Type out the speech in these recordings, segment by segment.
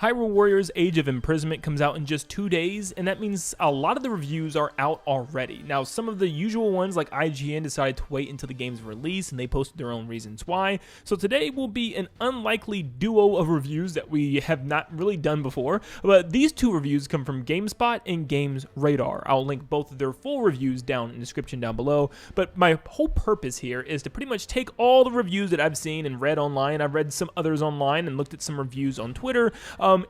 Hyrule Warriors Age of Imprisonment comes out in just 2 days, and that means a lot of the reviews are out already. Now, some of the usual ones like IGN decided to wait until the game's release, and they posted their own reasons why. So today will be an unlikely duo of reviews that we have not really done before, but these two reviews come from Gamespot and GamesRadar. I'll link both of their full reviews down in the description down below, but my whole purpose here is to pretty much take all the reviews that I've seen and read online. I've read some others online and looked at some reviews on Twitter,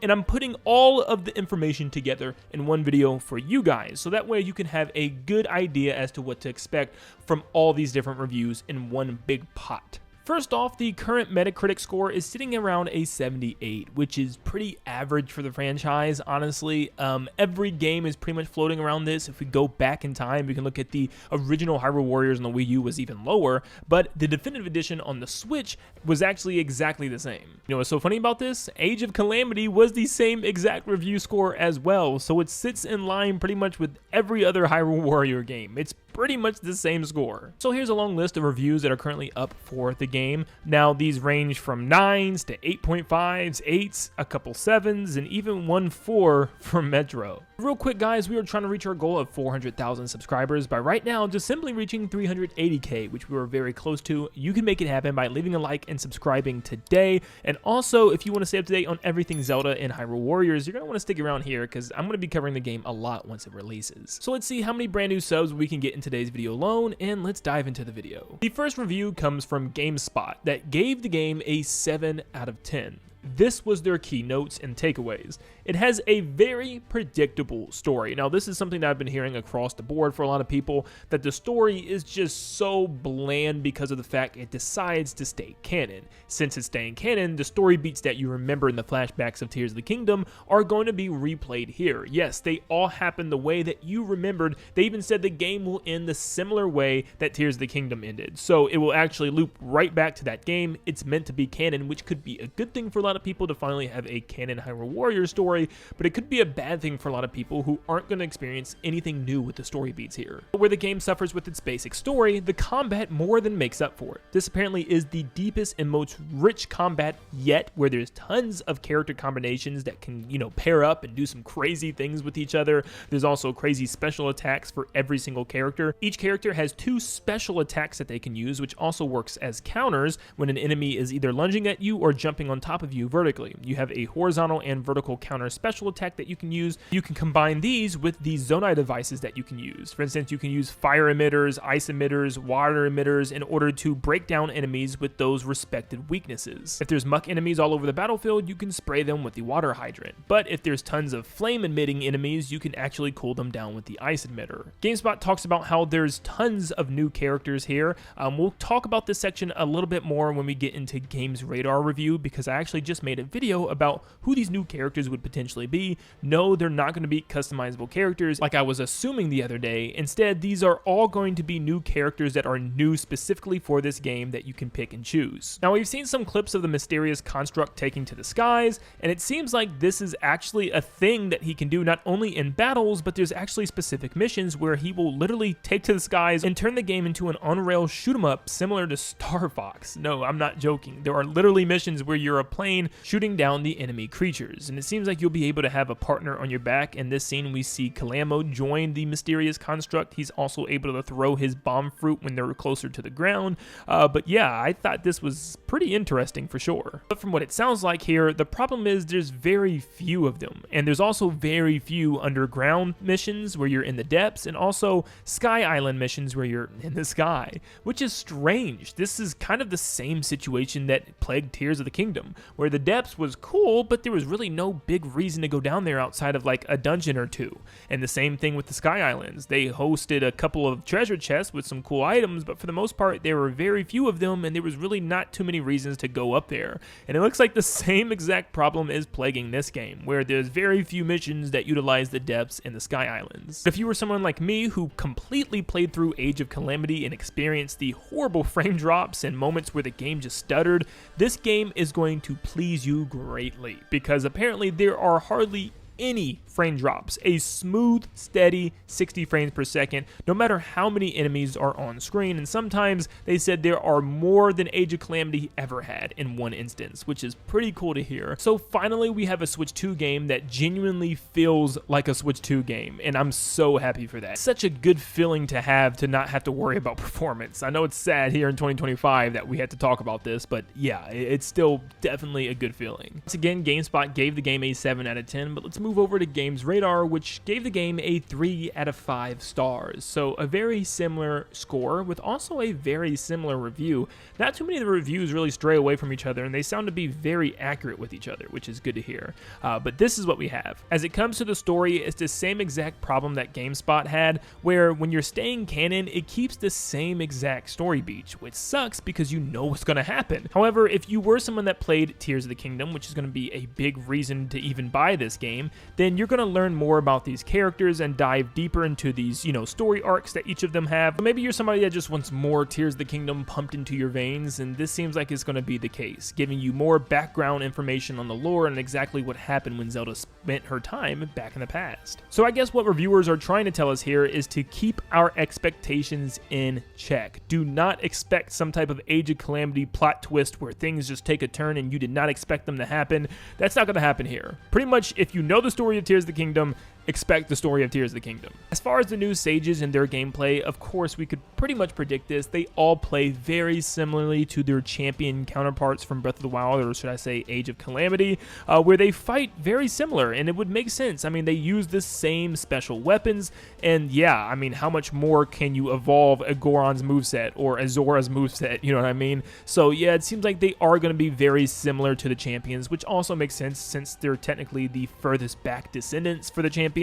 and I'm putting all of the information together in one video for you guys, so that way you can have a good idea as to what to expect from all these different reviews in one big pot. First off, the current Metacritic score is sitting around a 78, which is pretty average for the franchise, honestly. Every game is pretty much floating around this. If we go back in time, we can look at the original Hyrule Warriors on the Wii U was even lower, but the Definitive Edition on the Switch was actually exactly the same. You know what's so funny about this? Age of Calamity was the same exact review score as well, so it sits in line pretty much with every other Hyrule Warrior game. It's pretty much the same score. So here's a long list of reviews that are currently up for the game. Now these range from 9s to 8.5s, 8s, a couple 7s, and even one 4 from Metro. Real quick guys, we are trying to reach our goal of 400,000 subscribers by right now just simply reaching 380k, which we were very close to. You can make it happen by leaving a like and subscribing today. And also, if you want to stay up to date on everything Zelda and Hyrule Warriors, you're going to want to stick around here because I'm going to be covering the game a lot once it releases. So let's see how many brand new subs we can get in today's video alone, and let's dive into the video. The first review comes from Gamespot that gave the game a 7 out of 10. This was their keynotes and takeaways. It has a very predictable story. Now, this is something that I've been hearing across the board for a lot of people, that the story is just so bland because of the fact it decides to stay canon. Since it's staying canon, the story beats that you remember in the flashbacks of Tears of the Kingdom are going to be replayed here. Yes, they all happen the way that you remembered. They even said the game will end the similar way that Tears of the Kingdom ended. So it will actually loop right back to that game. It's meant to be canon, which could be a good thing for a lot of people to finally have a canon Hyrule Warriors story, but it could be a bad thing for a lot of people who aren't going to experience anything new with the story beats here. But where the game suffers with its basic story, the combat more than makes up for it. This apparently is the deepest and most rich combat yet, where there's tons of character combinations that can, pair up and do some crazy things with each other. There's also crazy special attacks for every single character. Each character has 2 special attacks that they can use, which also works as counters when an enemy is either lunging at you or jumping on top of you vertically. You have a horizontal and vertical counter special attack that you can use. You can combine these with the Zonai devices that you can use. For instance, you can use fire emitters, ice emitters, water emitters in order to break down enemies with those respected weaknesses. If there's muck enemies all over the battlefield, you can spray them with the water hydrant. But if there's tons of flame emitting enemies, you can actually cool them down with the ice emitter. GameSpot talks about how there's tons of new characters here. We'll talk about this section a little bit more when we get into GamesRadar review, because I actually just made a video about who these new characters would potentially be. No, they're not going to be customizable characters like I was assuming the other day. Instead, these are all going to be new characters that are new specifically for this game that you can pick and choose. Now, we've seen some clips of the mysterious construct taking to the skies, and it seems like this is actually a thing that he can do not only in battles, but there's actually specific missions where he will literally take to the skies and turn the game into an on-rail shoot-'em-up similar to Star Fox. No, I'm not joking. There are literally missions where you're a plane shooting down the enemy creatures, and it seems like you'll be able to have a partner on your back. In this scene, we see Kalamo join the mysterious construct. He's also able to throw his bomb fruit when they're closer to the ground. But yeah, I thought this was pretty interesting for sure. But from what it sounds like here, the problem is there's very few of them, and there's also very few underground missions where you're in the depths, and also Sky Island missions where you're in the sky, which is strange. This is kind of the same situation that plagued Tears of the Kingdom, where the depths was cool, but there was really no big reason to go down there outside of like a dungeon or two. And the same thing with the Sky Islands. They hosted a couple of treasure chests with some cool items, but for the most part, there were very few of them, and there was really not too many reasons to go up there. And it looks like the same exact problem is plaguing this game, where there's very few missions that utilize the depths in the Sky Islands. If you were someone like me who completely played through Age of Calamity and experienced the horrible frame drops and moments where the game just stuttered, this game is going to please you greatly, because apparently there are hardly any frame drops, a smooth, steady 60 frames per second, no matter how many enemies are on screen. And sometimes they said there are more than Age of Calamity ever had in one instance, which is pretty cool to hear. So finally, we have a Switch 2 game that genuinely feels like a Switch 2 game, and I'm so happy for that. Such a good feeling to have, to not have to worry about performance. I know it's sad here in 2025 that we had to talk about this, but yeah, it's still definitely a good feeling. Once again, GameSpot gave the game a 7 out of 10, but let's move over to GamesRadar, which gave the game a 3 out of 5 stars. So a very similar score with also a very similar review. Not too many of the reviews really stray away from each other, and they sound to be very accurate with each other, which is good to hear. But this is what we have. As it comes to the story, it's the same exact problem that GameSpot had, where when you're staying canon, it keeps the same exact story beat, which sucks because you know what's going to happen. However, if you were someone that played Tears of the Kingdom, which is going to be a big reason to even buy this game, then you're going to learn more about these characters and dive deeper into these, story arcs that each of them have. Or maybe you're somebody that just wants more Tears of the Kingdom pumped into your veins, and this seems like it's going to be the case, giving you more background information on the lore and exactly what happened when Zelda spent her time back in the past. So I guess what reviewers are trying to tell us here is to keep our expectations in check. Do not expect some type of Age of Calamity plot twist where things just take a turn and you did not expect them to happen. That's not going to happen here. Pretty much, if you know the story of Tears of the Kingdom, expect the story of Tears of the Kingdom. As far as the new sages and their gameplay, of course, we could pretty much predict this. They all play very similarly to their champion counterparts from Breath of the Wild, or should I say Age of Calamity, where they fight very similar, and it would make sense. I mean, they use the same special weapons, and yeah, I mean, how much more can you evolve a Goron's moveset or a Zora's moveset, you know what I mean? So yeah, it seems like they are going to be very similar to the champions, which also makes sense since they're technically the furthest back descendants for the champions.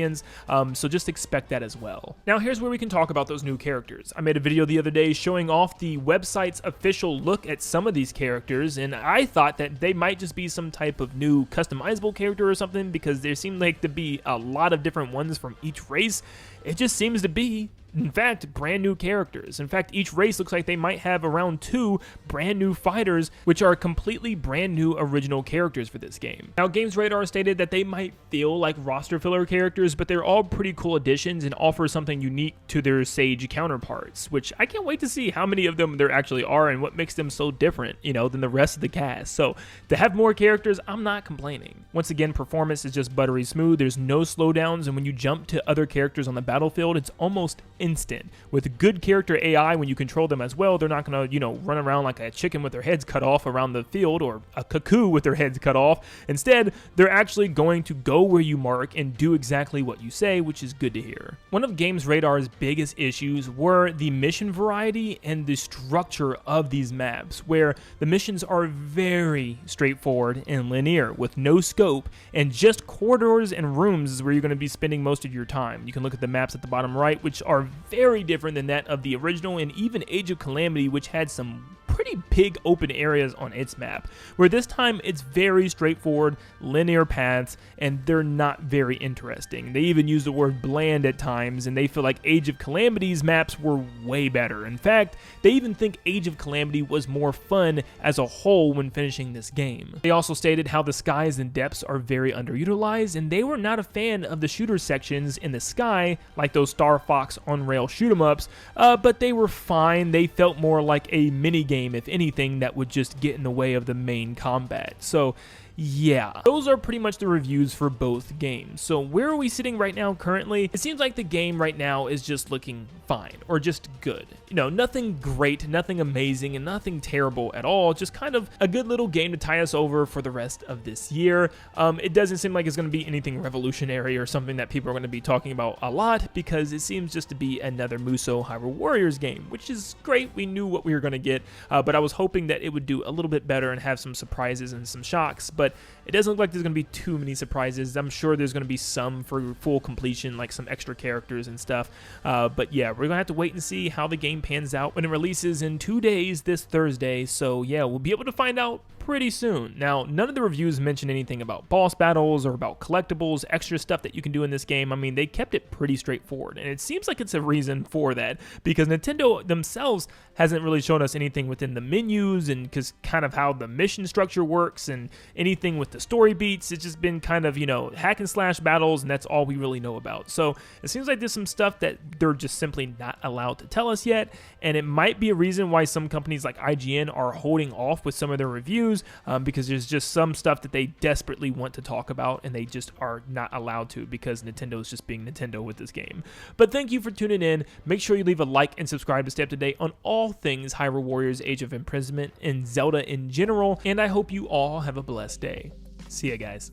So just expect that as well. Now here's where we can talk about those new characters. I made a video the other day showing off the website's official look at some of these characters, and I thought that they might just be some type of new customizable character or something, because there seemed like to be a lot of different ones from each race. It just seems to be, in fact, brand new characters. In fact, each race looks like they might have around 2 brand new fighters, which are completely brand new original characters for this game. Now, GamesRadar stated that they might feel like roster filler characters, but they're all pretty cool additions and offer something unique to their Sage counterparts, which I can't wait to see how many of them there actually are and what makes them so different, than the rest of the cast. So to have more characters, I'm not complaining. Once again, performance is just buttery smooth. There's no slowdowns, and when you jump to other characters on the battlefield, it's almost instant. With good character AI, when you control them as well, they're not going to, run around like a chicken with their heads cut off around the field, or a cuckoo with their heads cut off. Instead, they're actually going to go where you mark and do exactly what you say, which is good to hear. One of GamesRadar's biggest issues were the mission variety and the structure of these maps, where the missions are very straightforward and linear with no scope, and just corridors and rooms is where you're going to be spending most of your time. You can look at the maps at the bottom right, which are very different than that of the original, and even Age of Calamity, which had some pretty big open areas on its map, where this time it's very straightforward, linear paths, and they're not very interesting. They even use the word bland at times, and they feel like Age of Calamity's maps were way better. In fact, they even think Age of Calamity was more fun as a whole when finishing this game. They also stated how the skies and depths are very underutilized, and they were not a fan of the shooter sections in the sky, like those Star Fox on-rail shoot-em-ups, but they were fine. They felt more like a mini-game, if anything, that would just get in the way of the main combat. So yeah, those are pretty much the reviews for both games. So where are we sitting right now currently? It seems like the game right now is just looking fine, or just good. Nothing great, nothing amazing, and nothing terrible at all. Just kind of a good little game to tie us over for the rest of this year. It doesn't seem like it's going to be anything revolutionary or something that people are going to be talking about a lot, because it seems just to be another Musou Hyrule Warriors game, which is great. We knew what we were going to get, but I was hoping that it would do a little bit better and have some surprises and some shocks. But it doesn't look like there's going to be too many surprises. I'm sure there's going to be some for full completion, like some extra characters and stuff. But yeah, we're going to have to wait and see how the game pans out when it releases in 2 days this Thursday. So yeah, we'll be able to find out pretty soon. Now, none of the reviews mention anything about boss battles or about collectibles, extra stuff that you can do in this game. I mean, they kept it pretty straightforward, and it seems like it's a reason for that, because Nintendo themselves hasn't really shown us anything within the menus and because kind of how the mission structure works and any anything with the story beats. It's just been kind of, you know, hack and slash battles, and that's all we really know about. So it seems like there's some stuff that they're just simply not allowed to tell us yet, and it might be a reason why some companies like IGN are holding off with some of their reviews, because there's just some stuff that they desperately want to talk about, and they just are not allowed to because Nintendo is just being Nintendo with this game. But thank you for tuning in. Make sure you leave a like and subscribe to stay up to date on all things Hyrule Warriors Age of Imprisonment and Zelda in general, and I hope you all have a blessed day. See ya, guys.